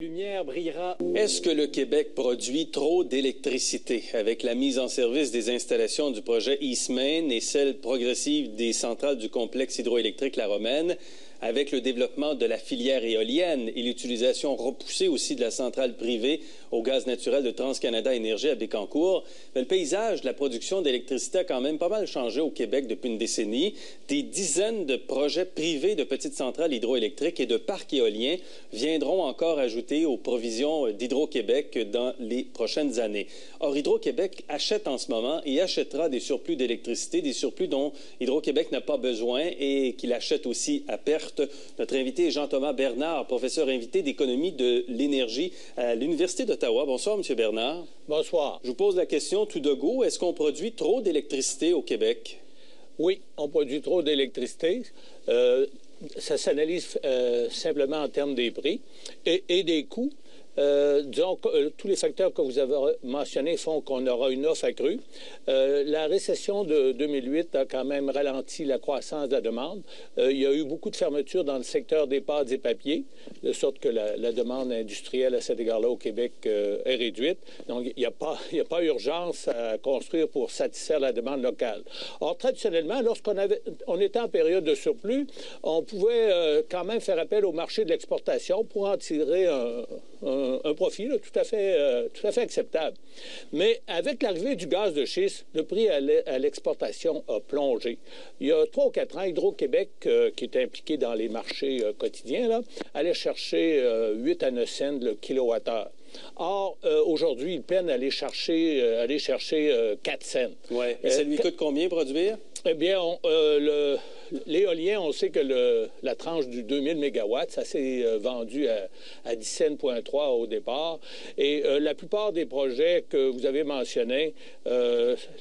Lumière brillera. Est-ce que le Québec produit trop d'électricité? Avec la mise en service des installations du projet Eastmain et celle progressive des centrales du complexe hydroélectrique La Romaine, avec le développement de la filière éolienne et l'utilisation repoussée aussi de la centrale privée au gaz naturel de TransCanada Énergie à Bécancour, le paysage de la production d'électricité a quand même pas mal changé au Québec depuis une décennie. Des dizaines de projets privés de petites centrales hydroélectriques et de parcs éoliens viendront encore ajouter aux provisions d'Hydro-Québec dans les prochaines années. Or, Hydro-Québec achète en ce moment et achètera des surplus d'électricité, des surplus dont Hydro-Québec n'a pas besoin et qu'il achète aussi à perte. Notre invité est Jean-Thomas Bernard, professeur invité d'économie de l'énergie à l'Université d'Ottawa. Bonsoir, M. Bernard. Bonsoir. Je vous pose la question tout de go. Est-ce qu'on produit trop d'électricité au Québec? Oui, on produit trop d'électricité. Ça s'analyse simplement en termes des prix et des coûts. Disons que tous les facteurs que vous avez mentionnés font qu'on aura une offre accrue. La récession de 2008 a quand même ralenti la croissance de la demande. Il y a eu beaucoup de fermetures dans le secteur des pâtes et papiers, de sorte que la demande industrielle à cet égard-là au Québec est réduite. Donc, il n'y a pas urgence à construire pour satisfaire la demande locale. Or, traditionnellement, lorsqu'on était en période de surplus, on pouvait quand même faire appel au marché de l'exportation pour en tirer un profit là, tout à fait acceptable. Mais avec l'arrivée du gaz de schiste, le prix à l'exportation a plongé. Il y a 3 ou 4 ans, Hydro-Québec, qui est impliqué dans les marchés quotidiens, là, allait chercher 8 à 9 cents le kilowattheure. Or, aujourd'hui, il peine à aller chercher 4 cents. Ouais. Et ça lui coûte combien produire? Eh bien, l'éolien, on sait que la tranche du 2000 MW, ça s'est vendu à 17,3 cents au départ. Et la plupart des projets que vous avez mentionnés,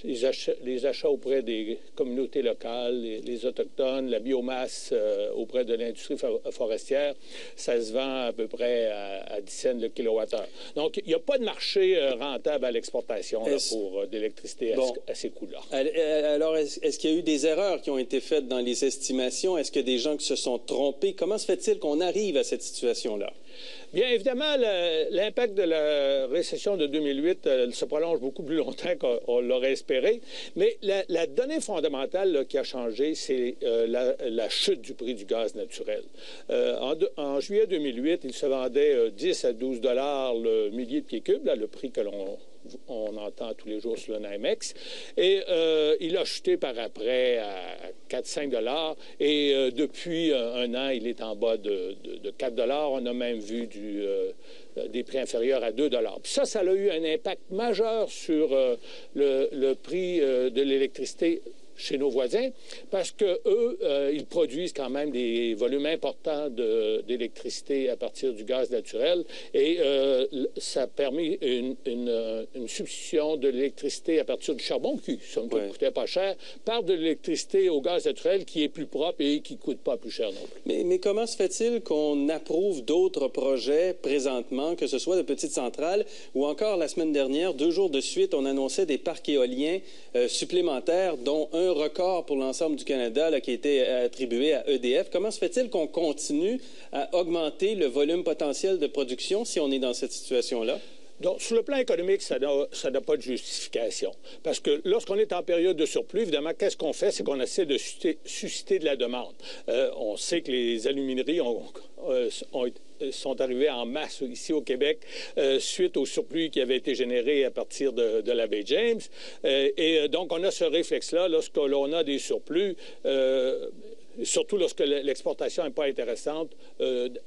les achats auprès des communautés locales, les Autochtones, la biomasse auprès de l'industrie forestière, ça se vend à peu près à 10 cents le kilowattheure. Donc, il n'y a pas de marché rentable à l'exportation pour d'électricité à ces coûts-là. Alors, est-ce qu'il y a eu des erreurs qui ont été faites dans les estimations? Est-ce qu'il y a des gens qui se sont trompés? Comment se fait-il qu'on arrive à cette situation-là? Bien, évidemment, l'impact de la récession de 2008 se prolonge beaucoup plus longtemps qu'on l'aurait espéré. Mais la donnée fondamentale là, qui a changé, c'est la chute du prix du gaz naturel. En juillet 2008, il se vendait 10 à 12 $ le millier de pieds cubes, là, le prix que on entend tous les jours sur le NYMEX. Et il a chuté par après à 4-5 $. Et depuis un an, il est en bas de 4 $. On a même vu des prix inférieurs à 2 $. Puis ça a eu un impact majeur sur le prix de l'électricité chez nos voisins, parce que eux, ils produisent quand même des volumes importants d'électricité à partir du gaz naturel, et ça a permis une substitution de l'électricité à partir du charbon, qui ne coûtait pas cher, par de l'électricité au gaz naturel qui est plus propre et qui ne coûte pas plus cher non plus. Mais comment se fait-il qu'on approuve d'autres projets présentement, que ce soit de petites centrales, ou encore la semaine dernière, 2 jours de suite, on annonçait des parcs éoliens supplémentaires, dont un record pour l'ensemble du Canada là, qui a été attribué à EDF. Comment se fait-il qu'on continue à augmenter le volume potentiel de production si on est dans cette situation-là? Donc, sur le plan économique, ça n'a pas de justification. Parce que lorsqu'on est en période de surplus, évidemment, qu'est-ce qu'on fait? C'est qu'on essaie de susciter de la demande. On sait que les alumineries sont arrivés en masse ici au Québec suite au surplus qui avait été généré à partir de la baie James. Et donc, on a ce réflexe-là, lorsque l'on a des surplus, surtout lorsque l'exportation n'est pas intéressante,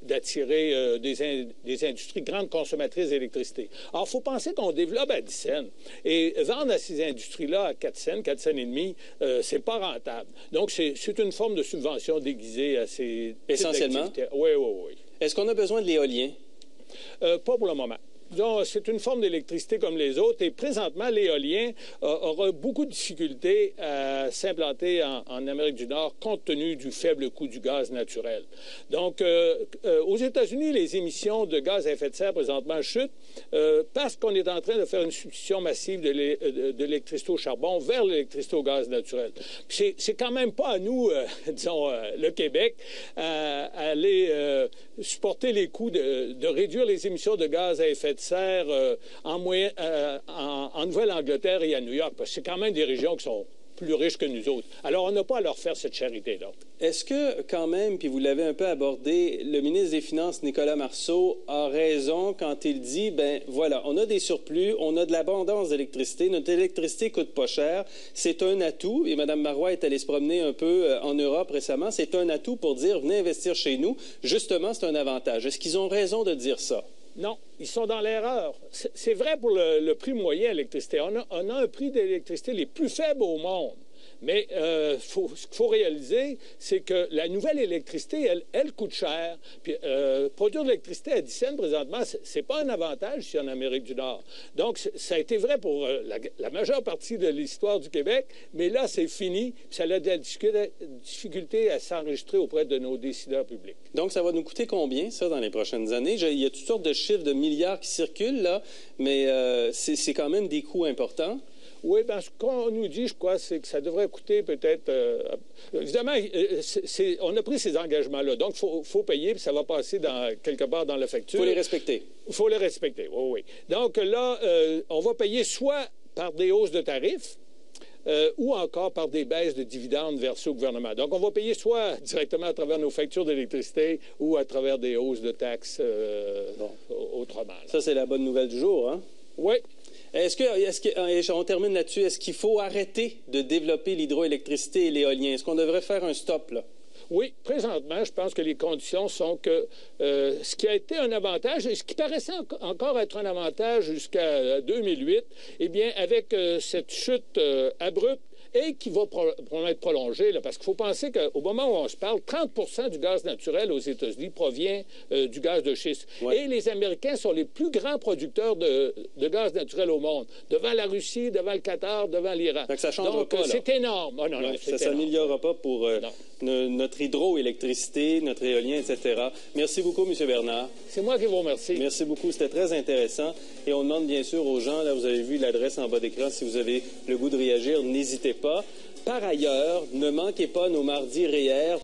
d'attirer des industries grandes consommatrices d'électricité. Alors, il faut penser qu'on développe à 10 cents. Et vendre à ces industries-là à 4 cents, 4 cents et demi, c'est pas rentable. Donc, c'est une forme de subvention déguisée à ces essentiellement? Oui. Est-ce qu'on a besoin de l'éolien? Pas pour le moment. c'est une forme d'électricité comme les autres et présentement, l'éolien aura beaucoup de difficultés à s'implanter en Amérique du Nord compte tenu du faible coût du gaz naturel. Donc, aux États-Unis, les émissions de gaz à effet de serre présentement chutent parce qu'on est en train de faire une substitution massive de l'électricité au charbon vers l'électricité au gaz naturel. C'est quand même pas à nous, disons, le Québec, à aller supporter les coûts de réduire les émissions de gaz à effet de serre en Nouvelle-Angleterre et à New York, parce que c'est quand même des régions qui sont plus riches que nous autres. Alors, on n'a pas à leur faire cette charité-là. Est-ce que, quand même, puis vous l'avez un peu abordé, le ministre des Finances, Nicolas Marceau, a raison quand il dit, ben voilà, on a des surplus, on a de l'abondance d'électricité, notre électricité coûte pas cher, c'est un atout, et Mme Marois est allée se promener un peu en Europe récemment, c'est un atout pour dire, venez investir chez nous. Justement, c'est un avantage. Est-ce qu'ils ont raison de dire ça? Non, ils sont dans l'erreur. C'est vrai pour le prix moyen de l'électricité. On a un prix d'électricité les plus faibles au monde. Mais ce qu'il faut réaliser, c'est que la nouvelle électricité, elle coûte cher. Puis produire de l'électricité à 10 cents présentement, c'est pas un avantage ici en Amérique du Nord. Donc, ça a été vrai pour la majeure partie de l'histoire du Québec, mais là, c'est fini. Puis ça a de la difficulté à s'enregistrer auprès de nos décideurs publics. Donc, ça va nous coûter combien, ça, dans les prochaines années? Il y a toutes sortes de chiffres de milliards qui circulent, là, mais c'est quand même des coûts importants. Oui, bien, ce qu'on nous dit, je crois, c'est que ça devrait coûter peut-être... évidemment, on a pris ces engagements-là. Donc, il faut payer, puis ça va passer quelque part dans la facture. Il faut les respecter. Il faut les respecter, oui, oui. Donc là, on va payer soit par des hausses de tarifs, ou encore par des baisses de dividendes versés au gouvernement. Donc, on va payer soit directement à travers nos factures d'électricité ou à travers des hausses de taxes autrement. Là. Ça, c'est la bonne nouvelle du jour, hein? Oui. On termine là-dessus, est-ce qu'il faut arrêter de développer l'hydroélectricité et l'éolien? Est-ce qu'on devrait faire un stop, là? Oui, présentement, je pense que les conditions sont que ce qui a été un avantage, et ce qui paraissait encore être un avantage jusqu'à 2008, eh bien, avec cette chute abrupte, et qui va probablement être prolongée, là, parce qu'il faut penser qu'au moment où on se parle, 30 du gaz naturel aux États-Unis provient du gaz de schiste. Ouais. Et les Américains sont les plus grands producteurs de gaz naturel au monde, devant la Russie, devant le Qatar, devant l'Iran. Donc, ça ne changera pas, là. C'est énorme. Oh, non, ouais, ça ne s'améliorera pas pour notre hydroélectricité, notre éolien, etc. Merci beaucoup, M. Bernard. C'est moi qui vous remercie. Merci beaucoup. C'était très intéressant. Et on demande bien sûr aux gens, là, vous avez vu l'adresse en bas d'écran, si vous avez le goût de réagir, n'hésitez pas. Par ailleurs, ne manquez pas nos mardis REER